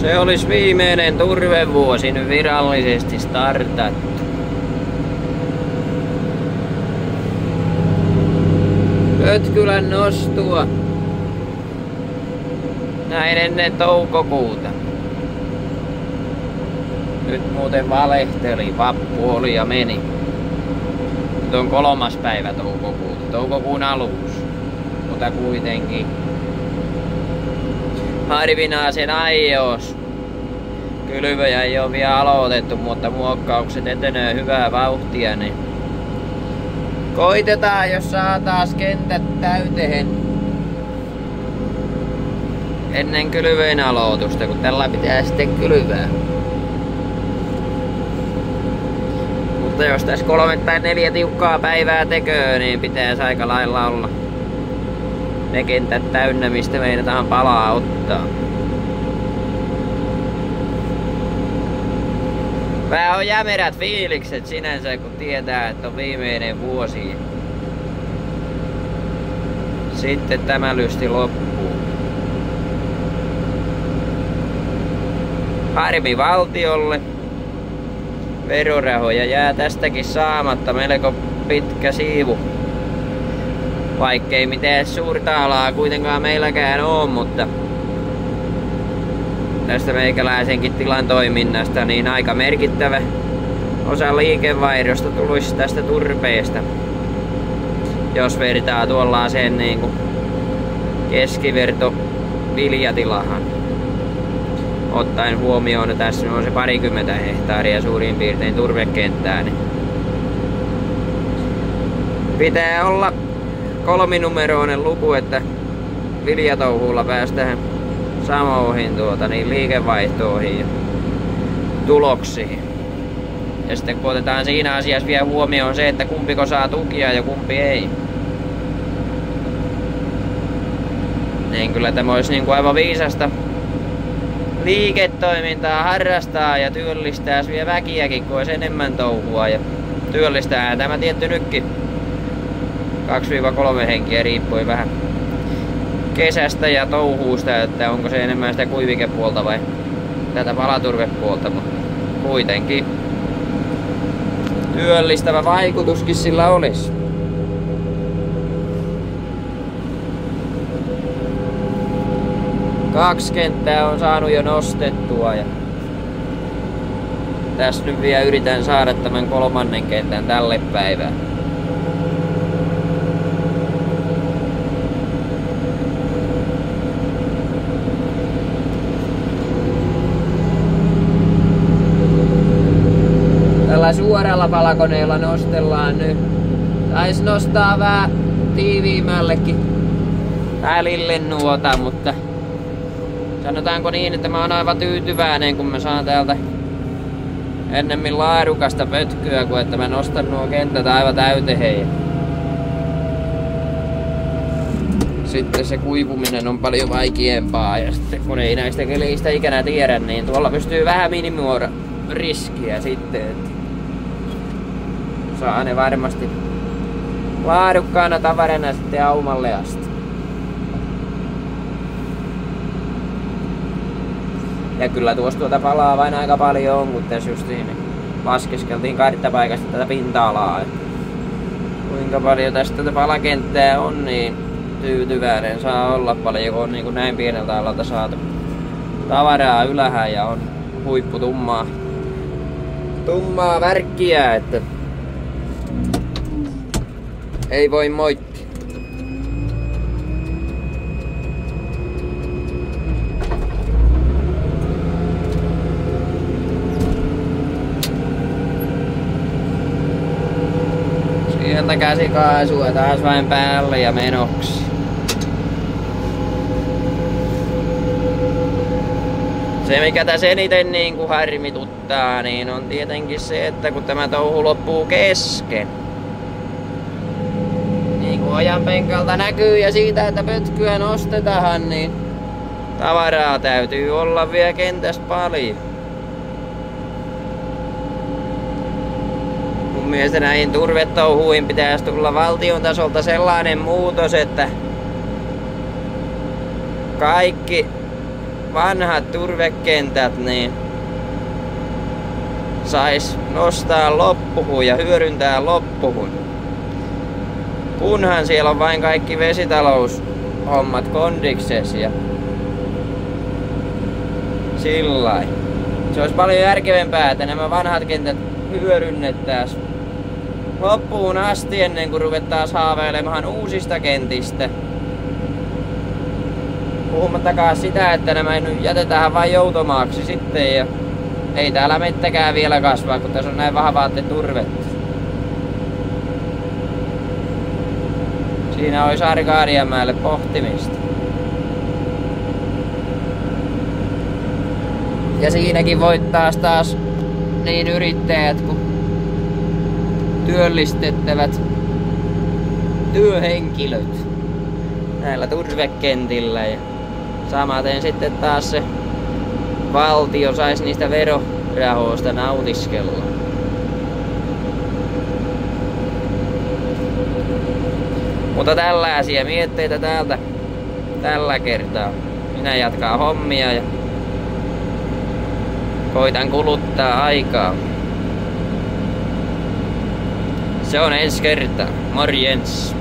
Se olisi viimeinen turvevuosi nyt virallisesti startattu. Pötkylän nostua. Näin ennen toukokuuta. Nyt muuten valehteli, vappu oli ja meni. Nyt on 3. päivä toukokuuta, toukokuun alussa. Mutta kuitenkin. Harvinaa sen aios. Kylvöjä ei ole vielä aloitettu, mutta muokkaukset etenee hyvää vauhtia, niin koitetaan, jos saa taas kentät täyteen ennen kylvöjen aloitusta, kun tällä pitää sitten kylvää. Mutta jos tässä 3 tai 4 tiukkaa päivää tekee, niin pitäisi aika lailla olla ne kentät täynnä, mistä meinataan palaa ottaa. Vähän on jämerät fiilikset sinänsä, kun tietää, että on viimeinen vuosi. Sitten tämä lysti loppuu. Harmi valtiolle. Verorahoja jää tästäkin saamatta melko pitkä siivu. Vaikkei mitään suurta alaa kuitenkaan meilläkään oo, mutta tästä meikäläisenkin tilan toiminnasta niin aika merkittävä osa liikevaihdosta tulisi tästä turpeesta. Jos vertaa tuollaiseen niin kuin keskiverto viljatilahan. Ottaen huomioon, että tässä on se 20 hehtaaria suurin piirtein turvekenttää, niin pitää olla 3-numeroinen luku, että viljatouhulla päästään samoihin niin liikevaihtoihin ja tuloksiin. Ja sitten kun otetaan siinä asiassa vielä huomioon se, että kumpiko saa tukia ja kumpi ei. Niin kyllä tämä olisi niin kuin aivan viisasta liiketoimintaa harrastaa ja työllistää vielä väkiäkin, kun olisi enemmän touhua. Ja työllistää tämä tietty nytkin 2-3 henkiä riippuen vähän kesästä ja touhuusta, että onko se enemmän sitä kuivikepuolta vai tätä palaturvepuolta, mutta kuitenkin työllistävä vaikutuskin sillä olisi. Kaksi kenttää on saanut jo nostettua ja tässä nyt vielä yritän saada tämän 3. kentän tälle päivään. Tällä suoralla palakoneella nostellaan nyt. Taisi nostaa vähän tiiviimmällekin välille nuota, mutta sanotaanko niin, että mä oon aivan tyytyväinen, kun mä saan täältä ennemmin laadukasta pötkyä, kuin että mä nostan nuo kentät aivan täyteen. Sitten se kuivuminen on paljon vaikeampaa ja sitten kun ei näistä keleistä ikänä tiedä, niin tuolla pystyy vähän minimoida riskiä sitten, että saa ne varmasti laadukkaana tavarana sitten aumalle asti. Ja kyllä tuossa tuota palaa vain aika paljon on, kun tässä justiin laskeskeltiin karttapaikasta tätä pinta-alaa. Kuinka paljon tästä tätä palakenttää on, niin tyytyväinen saa olla paljon, kun on niin kuin näin pieneltä alalta saatu tavaraa ylähän ja on huippu tummaa värkkiä, että ei voi moittia. Sieltä käsikaasua taas vain päälle ja menoksi. Se mikä tässä eniten niin kuin harmituttaa, niin on tietenkin se, että kun tämä touhu loppuu kesken. Niin kuin ajanpenkalta näkyy ja siitä, että pötkyä nostetaan, niin tavaraa täytyy olla vielä kentästä paljon. Mun mielestä näihin turvetouhuihin pitäisi tulla valtion tasolta sellainen muutos, että kaikki vanhat turvekentät niin sais nostaa loppuun ja hyödyntää loppuun. Kunhan siellä on vain kaikki vesitaloushommat kondikses ja sillai. Se olisi paljon järkevämpää, että nämä vanhat kentät hyödynnettäis loppuun asti ennen kuin ruvettaisiin haaveilemaan uusista kentistä. Puhumattakaan sitä, että nämä nyt jätetään vain joutomaaksi sitten ja ei täällä mettäkään vielä kasvaa, kun tässä on näin vahvaatte turvetta. Siinä olisi Arkadianmäelle pohtimista. Ja siinäkin voittaa taas niin yrittäjät kuin työllistettävät työhenkilöt näillä turvekentillä. Ja samaten sitten taas se valtio saisi niistä verorahoista nautiskella. Mutta tällaisia mietteitä täältä tällä kertaa. Minä jatkan hommia ja koitan kuluttaa aikaa. Se on ensi kertaa. Morjens!